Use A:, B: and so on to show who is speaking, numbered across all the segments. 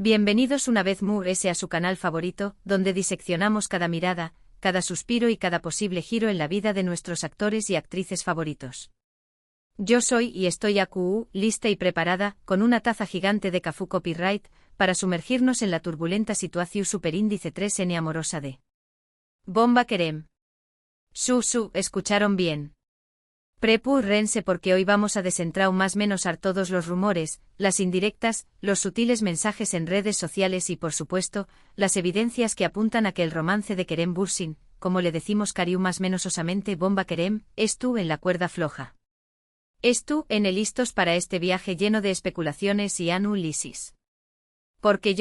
A: Bienvenidos una vez más a su canal favorito, donde diseccionamos cada mirada, cada suspiro y cada posible giro en la vida de nuestros actores y actrices favoritos. Yo soy y estoy lista y preparada, con una taza gigante de café copyright, para sumergirnos en la turbulenta situación superíndice 3N amorosa de Bomba Kerem. Escucharon bien. Prepúrense porque hoy vamos a desentrar más menos todos los rumores, las indirectas, los sutiles mensajes en redes sociales y por supuesto, las evidencias que apuntan a que el romance de Kerem Bürsin, como le decimos cariu más menos osamente Bomba Kerem, es tú en la cuerda floja. Es tú en el listos para este viaje lleno de especulaciones y análisis. Porque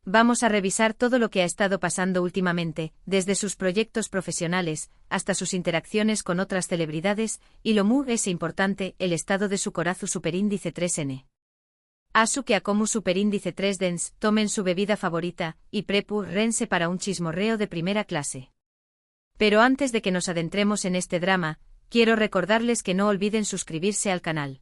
A: vamos a revisar todo lo que ha estado pasando últimamente, desde sus proyectos profesionales, hasta sus interacciones con otras celebridades, y lo más importante, el estado de su corazón superíndice 3N. Asu que a como superíndice 3Dens, tomen su bebida favorita, y prepúrense para un chismorreo de primera clase. Pero antes de que nos adentremos en este drama, quiero recordarles que no olviden suscribirse al canal.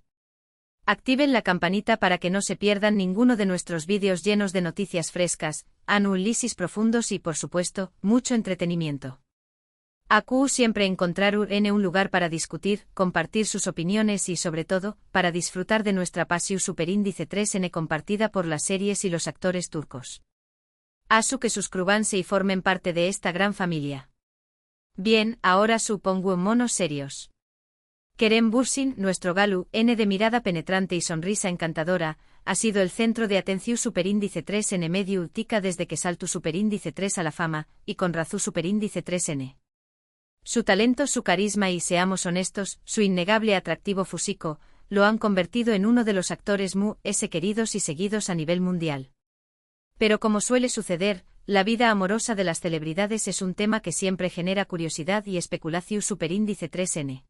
A: Activen la campanita para que no se pierdan ninguno de nuestros vídeos llenos de noticias frescas, análisis profundos y por supuesto, mucho entretenimiento. Aquí siempre encontraron un lugar para discutir, compartir sus opiniones y sobre todo, para disfrutar de nuestra pasión superíndice 3N compartida por las series y los actores turcos. Asu que suscríbanse y formen parte de esta gran familia. Bien, ahora supongo monos serios. Kerem Bürsin, nuestro Galu, de mirada penetrante y sonrisa encantadora, ha sido el centro de atención superíndice 3N medio ultica desde que saltó superíndice 3 a la fama, y con razón superíndice 3N. Su talento, su carisma y, seamos honestos, su innegable atractivo físico, lo han convertido en uno de los actores queridos y seguidos a nivel mundial. Pero como suele suceder, la vida amorosa de las celebridades es un tema que siempre genera curiosidad y especulación superíndice 3N.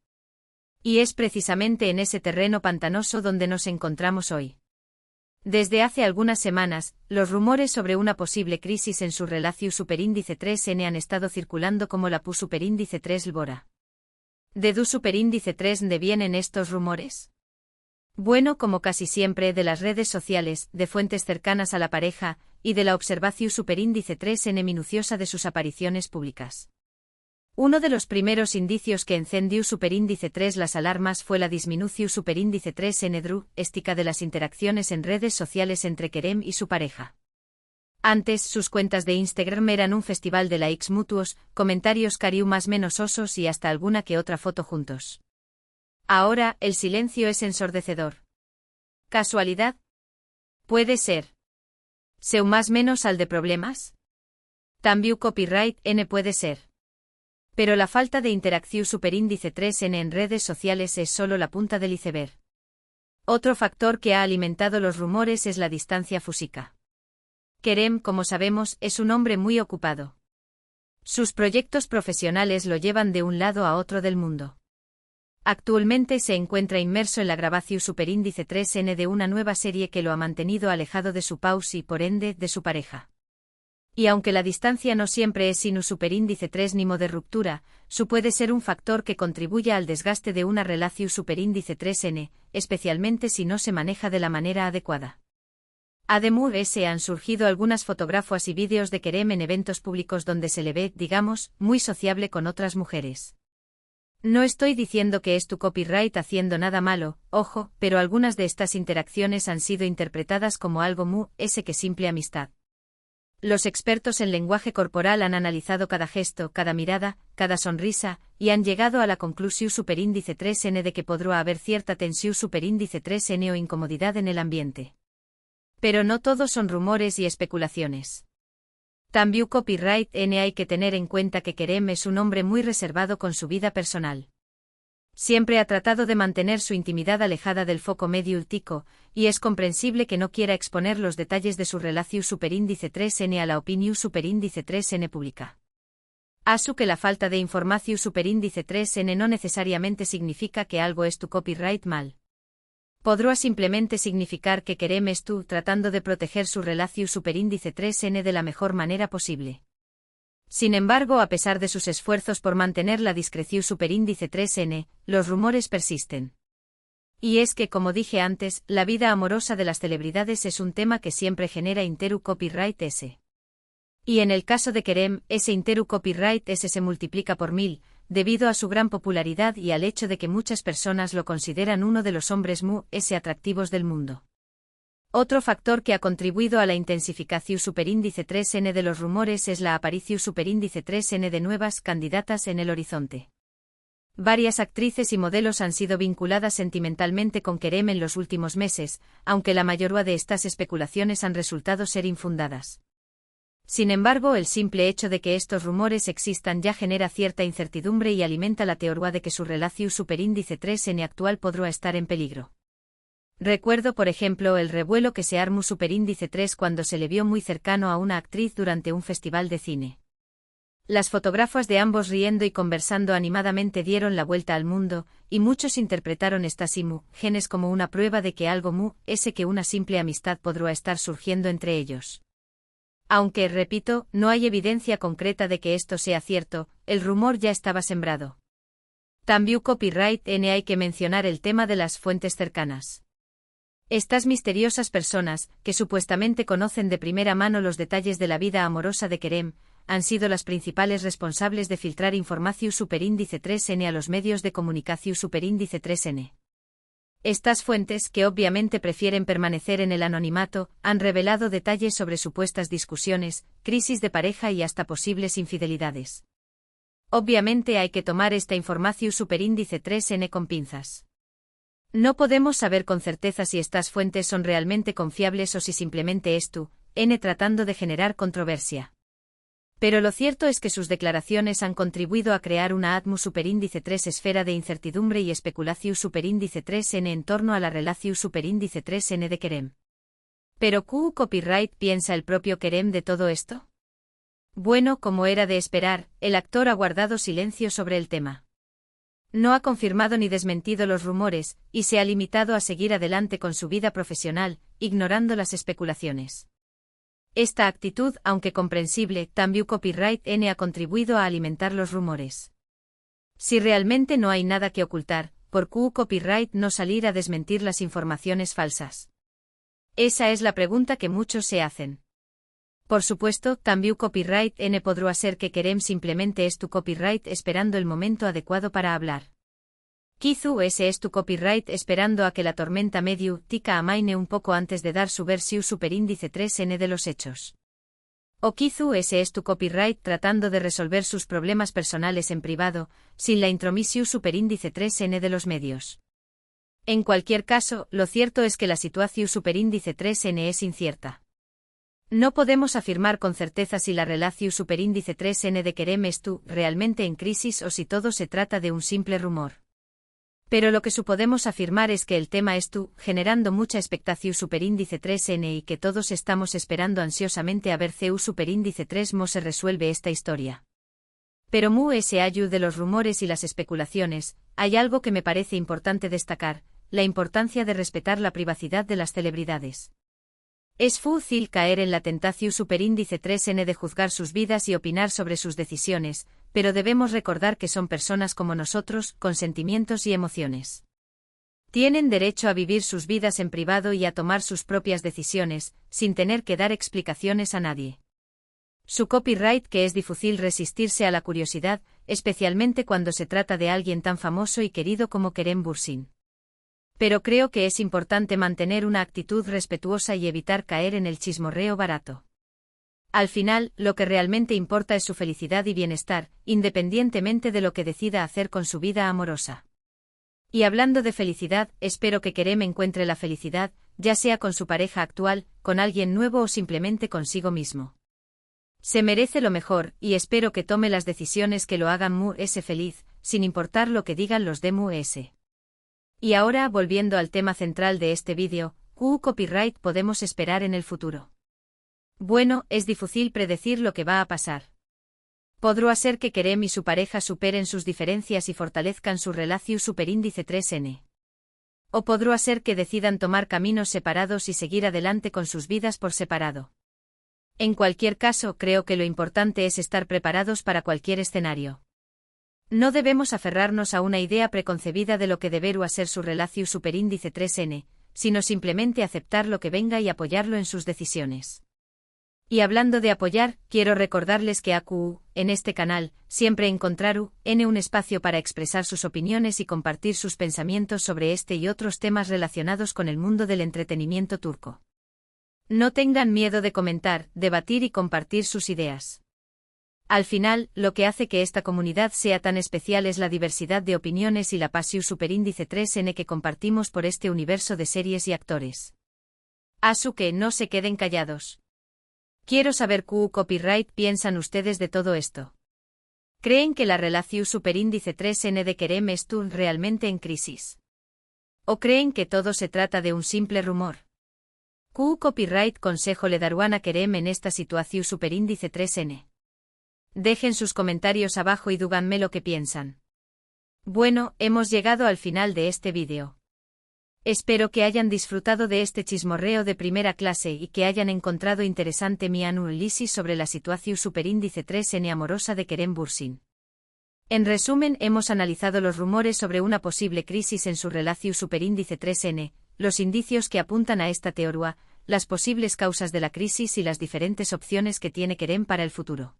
A: Y es precisamente en ese terreno pantanoso donde nos encontramos hoy. Desde hace algunas semanas, los rumores sobre una posible crisis en su relación superíndice 3N han estado circulando como la PU superíndice 3 Lbora. ¿De du superíndice 3 de vienen estos rumores? Bueno, como casi siempre de las redes sociales, de fuentes cercanas a la pareja, y de la observación superíndice 3N minuciosa de sus apariciones públicas. Uno de los primeros indicios que encendió superíndice 3 las alarmas fue la disminución superíndice 3N drástica de las interacciones en redes sociales entre Kerem y su pareja. Antes, sus cuentas de Instagram eran un festival de likes mutuos, comentarios cariu más menos osos y hasta alguna que otra foto juntos. Ahora, el silencio es ensordecedor. ¿Casualidad? Puede ser. ¿Seu más menos al de problemas? También copyright puede ser. Pero la falta de interacción superíndice 3N en redes sociales es solo la punta del iceberg. Otro factor que ha alimentado los rumores es la distancia física. Kerem, como sabemos, es un hombre muy ocupado. Sus proyectos profesionales lo llevan de un lado a otro del mundo. Actualmente se encuentra inmerso en la grabación superíndice 3N de una nueva serie que lo ha mantenido alejado de su paus y, por ende, de su pareja. Y aunque la distancia no siempre es sino superíndice 3 ni de ruptura, su puede ser un factor que contribuya al desgaste de una relación superíndice 3N, especialmente si no se maneja de la manera adecuada. Además, han surgido algunas fotografías y vídeos de Kerem en eventos públicos donde se le ve, digamos, muy sociable con otras mujeres. No estoy diciendo que es tu copyright haciendo nada malo, ojo, pero algunas de estas interacciones han sido interpretadas como algo que simple amistad. Los expertos en lenguaje corporal han analizado cada gesto, cada mirada, cada sonrisa, y han llegado a la conclusión superíndice 3N de que podrá haber cierta tensión superíndice 3N o incomodidad en el ambiente. Pero no todos son rumores y especulaciones. También copyright hay que tener en cuenta que Kerem es un hombre muy reservado con su vida personal. Siempre ha tratado de mantener su intimidad alejada del foco mediático, y es comprensible que no quiera exponer los detalles de su relación superíndice 3N a la opinión superíndice 3N pública. Asu que la falta de información superíndice 3N no necesariamente significa que algo es tu copyright mal. Podrá simplemente significar que Kerem es tú tratando de proteger su relación superíndice 3N de la mejor manera posible. Sin embargo, a pesar de sus esfuerzos por mantener la discreción superíndice 3N, los rumores persisten. Y es que, como dije antes, la vida amorosa de las celebridades es un tema que siempre genera interu copyright S. Y en el caso de Kerem, ese interu copyright S se multiplica por 1000, debido a su gran popularidad y al hecho de que muchas personas lo consideran uno de los hombres S atractivos del mundo. Otro factor que ha contribuido a la intensificación superíndice 3N de los rumores es la aparición superíndice 3N de nuevas candidatas en el horizonte. Varias actrices y modelos han sido vinculadas sentimentalmente con Kerem en los últimos meses, aunque la mayoría de estas especulaciones han resultado ser infundadas. Sin embargo, el simple hecho de que estos rumores existan ya genera cierta incertidumbre y alimenta la teoría de que su relación superíndice 3N actual podrá estar en peligro. Recuerdo, por ejemplo, el revuelo que se armó superíndice 3 cuando se le vio muy cercano a una actriz durante un festival de cine. Las fotógrafas de ambos riendo y conversando animadamente dieron la vuelta al mundo, y muchos interpretaron estas imágenes como una prueba de que algo que una simple amistad podrá estar surgiendo entre ellos. Aunque, repito, no hay evidencia concreta de que esto sea cierto, el rumor ya estaba sembrado. También copyright N hay que mencionar el tema de las fuentes cercanas. Estas misteriosas personas, que supuestamente conocen de primera mano los detalles de la vida amorosa de Kerem, han sido las principales responsables de filtrar información superíndice 3N a los medios de comunicación superíndice 3N. Estas fuentes, que obviamente prefieren permanecer en el anonimato, han revelado detalles sobre supuestas discusiones, crisis de pareja y hasta posibles infidelidades. Obviamente hay que tomar esta información superíndice 3N con pinzas. No podemos saber con certeza si estas fuentes son realmente confiables o si simplemente es tratando de generar controversia. Pero lo cierto es que sus declaraciones han contribuido a crear una atmósfera superíndice 3 esfera de incertidumbre y especulación superíndice 3N en torno a la relación superíndice 3N de Kerem. ¿Pero qué copyright piensa el propio Kerem de todo esto? Bueno, como era de esperar, el actor ha guardado silencio sobre el tema. No ha confirmado ni desmentido los rumores, y se ha limitado a seguir adelante con su vida profesional, ignorando las especulaciones. Esta actitud, aunque comprensible, también copyright N ha contribuido a alimentar los rumores. Si realmente no hay nada que ocultar, ¿por qué copyright no salir a desmentir las informaciones falsas? Esa es la pregunta que muchos se hacen. Por supuesto, también copyright N podrá ser que Kerem simplemente es tu copyright esperando el momento adecuado para hablar. Quizú ese es tu copyright esperando a que la tormenta medio tica amaine un poco antes de dar su versión superíndice 3N de los hechos. O quizú ese es tu copyright tratando de resolver sus problemas personales en privado, sin la intromisión superíndice 3N de los medios. En cualquier caso, lo cierto es que la situación superíndice 3N es incierta. No podemos afirmar con certeza si la relación superíndice 3N de Kerem es realmente en crisis o si todo se trata de un simple rumor. Pero lo que podemos afirmar es que el tema es generando mucha expectación superíndice 3N y que todos estamos esperando ansiosamente a ver CU superíndice 3 se resuelve esta historia. Pero ese ayu de los rumores y las especulaciones, hay algo que me parece importante destacar, la importancia de respetar la privacidad de las celebridades. Es fácil caer en la tentación superíndice 3N de juzgar sus vidas y opinar sobre sus decisiones, pero debemos recordar que son personas como nosotros, con sentimientos y emociones. Tienen derecho a vivir sus vidas en privado y a tomar sus propias decisiones, sin tener que dar explicaciones a nadie. Su copyright que es difícil resistirse a la curiosidad, especialmente cuando se trata de alguien tan famoso y querido como Kerem Bürsin. Pero creo que es importante mantener una actitud respetuosa y evitar caer en el chismorreo barato. Al final, lo que realmente importa es su felicidad y bienestar, independientemente de lo que decida hacer con su vida amorosa. Y hablando de felicidad, espero que Kerem encuentre la felicidad, ya sea con su pareja actual, con alguien nuevo o simplemente consigo mismo. Se merece lo mejor, y espero que tome las decisiones que lo hagan feliz, sin importar lo que digan los de Y ahora, volviendo al tema central de este vídeo, ¿qué copyright podemos esperar en el futuro? Bueno, es difícil predecir lo que va a pasar. Podrá ser que Kerem y su pareja superen sus diferencias y fortalezcan su relación superíndice 3N. O podrá ser que decidan tomar caminos separados y seguir adelante con sus vidas por separado. En cualquier caso, creo que lo importante es estar preparados para cualquier escenario. No debemos aferrarnos a una idea preconcebida de lo que deberá ser su relación superíndice 3n, sino simplemente aceptar lo que venga y apoyarlo en sus decisiones. Y hablando de apoyar, quiero recordarles que en este canal, siempre encontrarán un espacio para expresar sus opiniones y compartir sus pensamientos sobre este y otros temas relacionados con el mundo del entretenimiento turco. No tengan miedo de comentar, debatir y compartir sus ideas. Al final, lo que hace que esta comunidad sea tan especial es la diversidad de opiniones y la pasión superíndice 3n que compartimos por este universo de series y actores. Que no se queden callados. Quiero saber qué copyright piensan ustedes de todo esto. ¿Creen que la relación superíndice 3n de Kerem está realmente en crisis? ¿O creen que todo se trata de un simple rumor? ¿Qué copyright consejo le darán a Kerem en esta situación superíndice 3n? Dejen sus comentarios abajo y díganme lo que piensan. Bueno, hemos llegado al final de este vídeo. Espero que hayan disfrutado de este chismorreo de primera clase y que hayan encontrado interesante mi análisis sobre la situación superíndice 3n amorosa de Kerem Bürsin. En resumen, hemos analizado los rumores sobre una posible crisis en su relación superíndice 3n, los indicios que apuntan a esta teoría, las posibles causas de la crisis y las diferentes opciones que tiene Kerem para el futuro.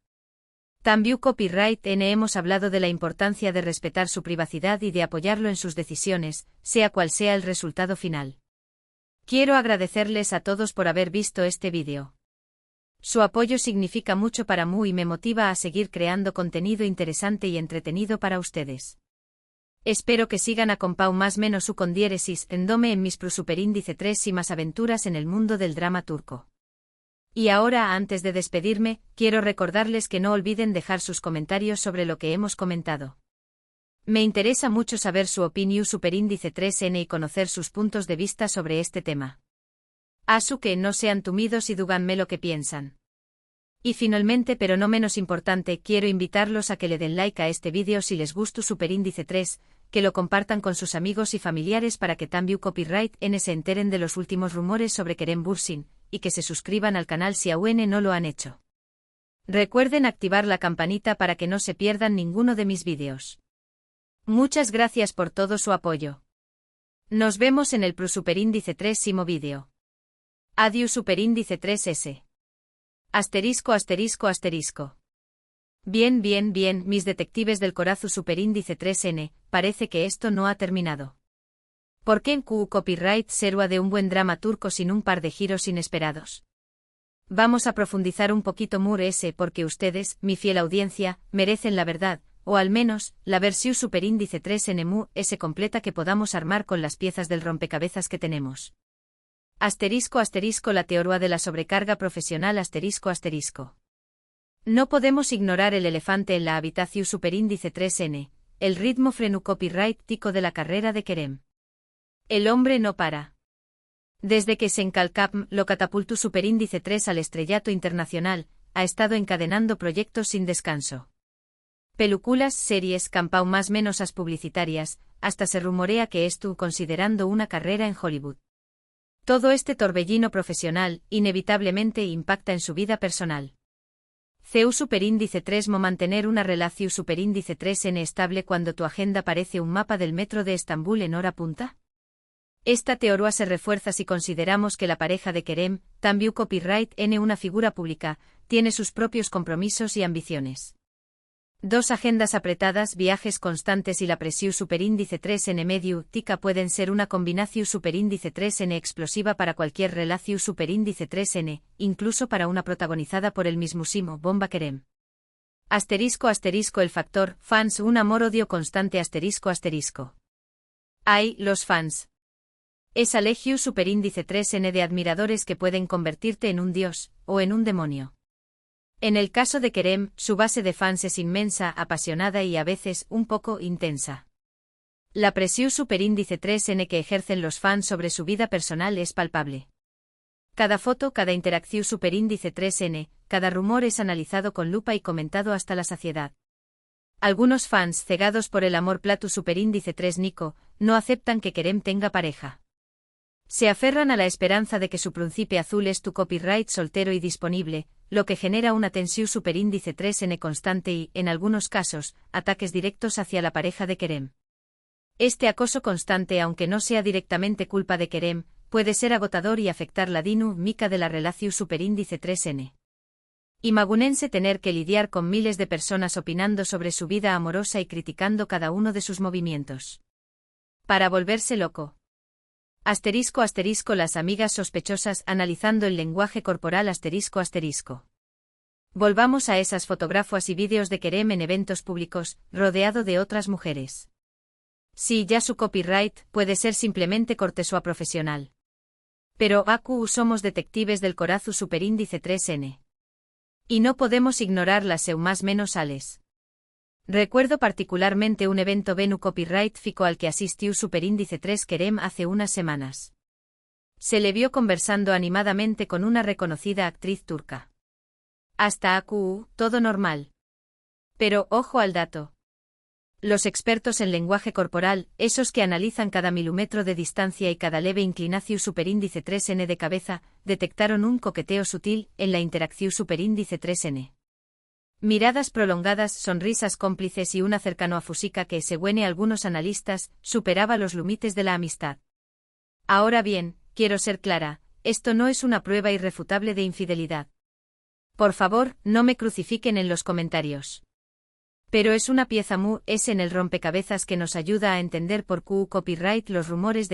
A: También Copyright N hemos hablado de la importancia de respetar su privacidad y de apoyarlo en sus decisiones, sea cual sea el resultado final. Quiero agradecerles a todos por haber visto este vídeo. Su apoyo significa mucho para mí y me motiva a seguir creando contenido interesante y entretenido para ustedes. Espero que sigan a compau más menos u con diéresis endome en mis superíndice 3 y más aventuras en el mundo del drama turco. Y ahora, antes de despedirme, quiero recordarles que no olviden dejar sus comentarios sobre lo que hemos comentado. Me interesa mucho saber su opinión superíndice 3n y conocer sus puntos de vista sobre este tema. Que no sean tímidos y díganme lo que piensan. Y finalmente, pero no menos importante, quiero invitarlos a que le den like a este vídeo si les gusta superíndice 3, que lo compartan con sus amigos y familiares para que también Copyright N se enteren de los últimos rumores sobre Kerem Bürsin, y que se suscriban al canal si aún no lo han hecho. Recuerden activar la campanita para que no se pierdan ninguno de mis vídeos. Muchas gracias por todo su apoyo. Nos vemos en el superíndice 3º vídeo. Adiós superíndice 3s. Asterisco asterisco asterisco. Bien, mis detectives del corazón superíndice 3n, parece que esto no ha terminado. ¿Por qué en Copyright será de un buen drama turco sin un par de giros inesperados? Vamos a profundizar un poquito porque ustedes, mi fiel audiencia, merecen la verdad, o al menos, la versión superíndice 3n completa que podamos armar con las piezas del rompecabezas que tenemos. Asterisco asterisco la teoría de la sobrecarga profesional asterisco asterisco. No podemos ignorar el elefante en la habitación superíndice 3n, el ritmo frenu copyright tico de la carrera de Kerem. El hombre no para. Desde que Sencalcapm lo catapultó superíndice 3 al estrellato internacional, ha estado encadenando proyectos sin descanso. Películas, series, campau más menos as publicitarias, hasta se rumorea que estuvo considerando una carrera en Hollywood. Todo este torbellino profesional, inevitablemente impacta en su vida personal. CEU superíndice 3 mo mantener una relación superíndice 3n estable cuando tu agenda parece un mapa del metro de Estambul en hora punta. Esta teoría se refuerza si consideramos que la pareja de Kerem, también Copyright N una figura pública, tiene sus propios compromisos y ambiciones. Dos agendas apretadas, viajes constantes y la presión superíndice 3n medio tica pueden ser una combinación superíndice 3n explosiva para cualquier relación superíndice 3n, incluso para una protagonizada por el mismísimo Bomba Kerem. Asterisco asterisco el factor fans un amor-odio constante asterisco asterisco. Los fans. Esa legión superíndice 3n de admiradores que pueden convertirte en un dios, o en un demonio. En el caso de Kerem, su base de fans es inmensa, apasionada y a veces un poco intensa. La presión superíndice 3n que ejercen los fans sobre su vida personal es palpable. Cada foto, cada interacción superíndice 3n, cada rumor es analizado con lupa y comentado hasta la saciedad. Algunos fans, cegados por el amor platu superíndice 3 Nico, no aceptan que Kerem tenga pareja. Se aferran a la esperanza de que su príncipe azul es tu copyright soltero y disponible, lo que genera una tensión superíndice 3N constante y, en algunos casos, ataques directos hacia la pareja de Kerem. Este acoso constante, aunque no sea directamente culpa de Kerem, puede ser agotador y afectar la dinámica de la relación superíndice 3N. Imagínense tener que lidiar con miles de personas opinando sobre su vida amorosa y criticando cada uno de sus movimientos. Para volverse loco. Asterisco asterisco las amigas sospechosas analizando el lenguaje corporal asterisco asterisco. Volvamos a esas fotografías y vídeos de Kerem en eventos públicos, rodeado de otras mujeres. Sí, ya su copyright puede ser simplemente cortesía profesional. Pero somos detectives del corazu superíndice 3N. Y no podemos ignorar las más menos ales. Recuerdo particularmente un evento Venu Copyright Fico al que asistió superíndice 3 Kerem hace unas semanas. Se le vio conversando animadamente con una reconocida actriz turca. Hasta todo normal. Pero, ojo al dato. Los expertos en lenguaje corporal, esos que analizan cada milímetro de distancia y cada leve inclinación superíndice 3N de cabeza, detectaron un coqueteo sutil en la interacción superíndice 3N. Miradas prolongadas, sonrisas cómplices y una cercano afusica que, según algunos analistas, superaba los límites de la amistad. Ahora bien, quiero ser clara, esto no es una prueba irrefutable de infidelidad. Por favor, no me crucifiquen en los comentarios. Pero es una pieza en el rompecabezas que nos ayuda a entender por qué copyright los rumores de